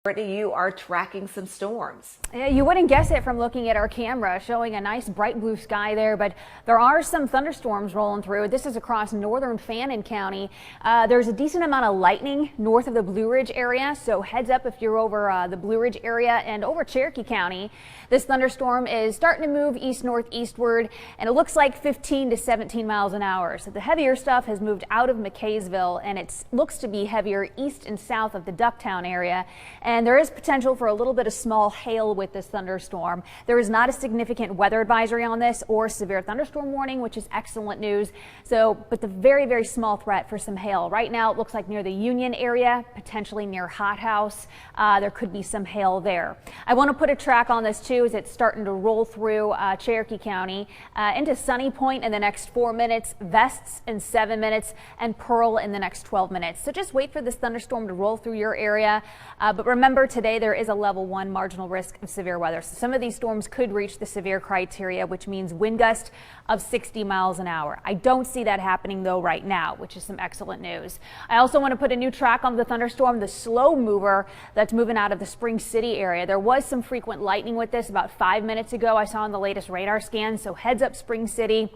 Brittany, you are tracking some storms. Yeah, you wouldn't guess it from looking at our camera, showing a nice bright blue sky there, but there are some thunderstorms rolling through. This is across northern Fannin County. There's a decent amount of lightning north of the Blue Ridge area, so heads up if you're over the Blue Ridge area and over Cherokee County. This thunderstorm is starting to move east-northeastward, and it looks like 15 to 17 miles an hour. So the heavier stuff has moved out of McKaysville, and it looks to be heavier east and south of the Ducktown area. And there is potential for a little bit of small hail with this thunderstorm. There is not a significant weather advisory on this or severe thunderstorm warning, which is excellent news. But the very, very small threat for some hail. Right now, it looks like near the Union area, potentially near Hot House. There could be some hail there. I want to put a track on this too as it's starting to roll through Cherokee County into Sunny Point in the next 4 minutes, Vests in 7 minutes, and Pearl in the next 12 minutes. So just wait for this thunderstorm to roll through your area. But remember, today there is a level 1 marginal risk of severe weather. So some of these storms could reach the severe criteria, which means wind gust of 60 miles an hour. I don't see that happening though right now, which is some excellent news. I also want to put a new track on the thunderstorm, the slow mover that's moving out of the Spring City area. There was some frequent lightning with this about 5 minutes ago. I saw in the latest radar scan. So heads up, Spring City.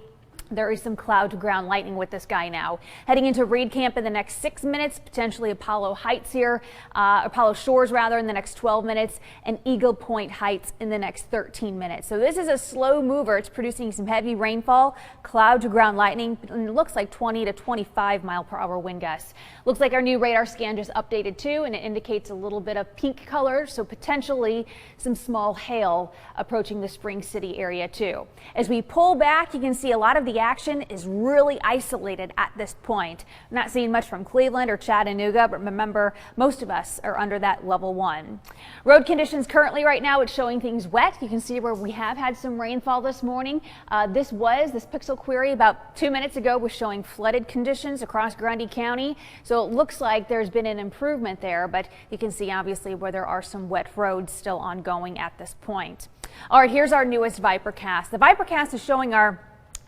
There is some cloud to ground lightning with this guy now. Heading into Reed Camp in the next 6 minutes, potentially Apollo Heights here, Apollo Shores rather, in the next 12 minutes, and Eagle Point Heights in the next 13 minutes. So this is a slow mover. It's producing some heavy rainfall, cloud to ground lightning, and it looks like 20 to 25 mile per hour wind gusts. Looks like our new radar scan just updated too, and it indicates a little bit of pink color, so potentially some small hail approaching the Spring City area too. As we pull back, you can see a lot of the action is really isolated at this point. I'm not seeing much from Cleveland or Chattanooga, but remember, most of us are under that level 1. Road conditions currently right now, it's showing things wet. You can see where we have had some rainfall this morning. This pixel query about 2 minutes ago was showing flooded conditions across Grundy County. So it looks like there's been an improvement there, but you can see obviously where there are some wet roads still ongoing at this point. All right, here's our newest Vipercast. The Vipercast is showing our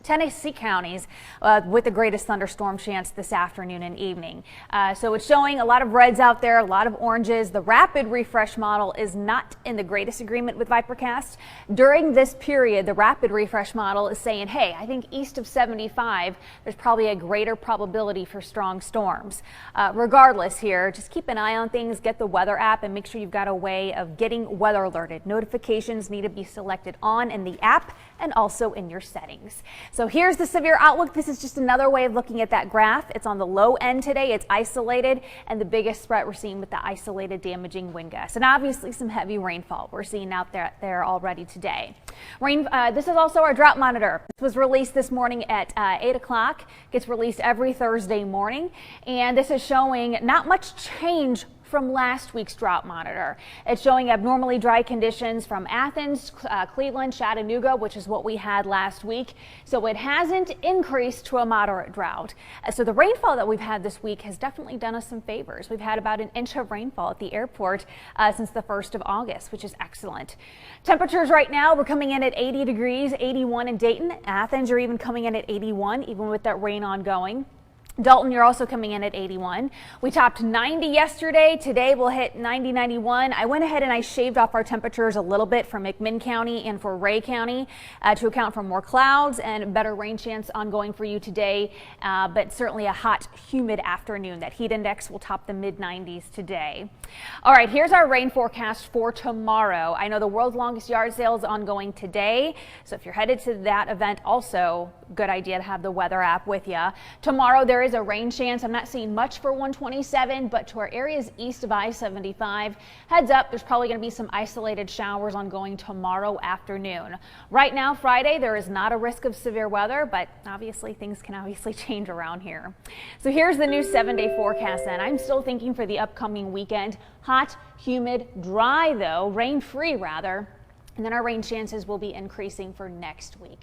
Tennessee counties with the greatest thunderstorm chance this afternoon and evening. So it's showing a lot of reds out there, a lot of oranges. The rapid refresh model is not in the greatest agreement with Vipercast. During this period, the rapid refresh model is saying, hey, I think east of 75, there's probably a greater probability for strong storms. Regardless here, just keep an eye on things, get the weather app, and make sure you've got a way of getting weather alerted. Notifications need to be selected on in the app and also in your settings. So here's the severe outlook. This is just another way of looking at that graph. It's on the low end today. It's isolated, and the biggest threat we're seeing with the isolated damaging wind gusts, and obviously some heavy rainfall we're seeing out there already today. This is also our drought monitor. This was released this morning at 8 o'clock. Gets released every Thursday morning, and this is showing not much change from last week's drought monitor. It's showing abnormally dry conditions from Athens, Cleveland, Chattanooga, which is what we had last week. So it hasn't increased to a moderate drought. So the rainfall that we've had this week has definitely done us some favors. We've had about an inch of rainfall at the airport since the 1st of August, which is excellent. Temperatures right now, we're coming in at 80 degrees, 81 in Dayton. Athens, you're even coming in at 81, even with that rain ongoing. Dalton, you're also coming in at 81. We topped 90 yesterday. Today we'll hit 90, 91. I went ahead and I shaved off our temperatures a little bit for McMinn County and for Ray County to account for more clouds and better rain chance ongoing for you today. But certainly a hot, humid afternoon. That heat index will top the mid-90s today. All right, here's our rain forecast for tomorrow. I know the world's longest yard sale is ongoing today. So if you're headed to that event, also good idea to have the weather app with you. Tomorrow there is a rain chance. I'm not seeing much for 127, but to our areas east of I-75, heads up, there's probably going to be some isolated showers ongoing tomorrow afternoon. Right now, Friday, there is not a risk of severe weather, but obviously things can change around here. So here's the new 7-day forecast, and I'm still thinking for the upcoming weekend. Hot, humid, dry though, rain-free rather, and then our rain chances will be increasing for next week.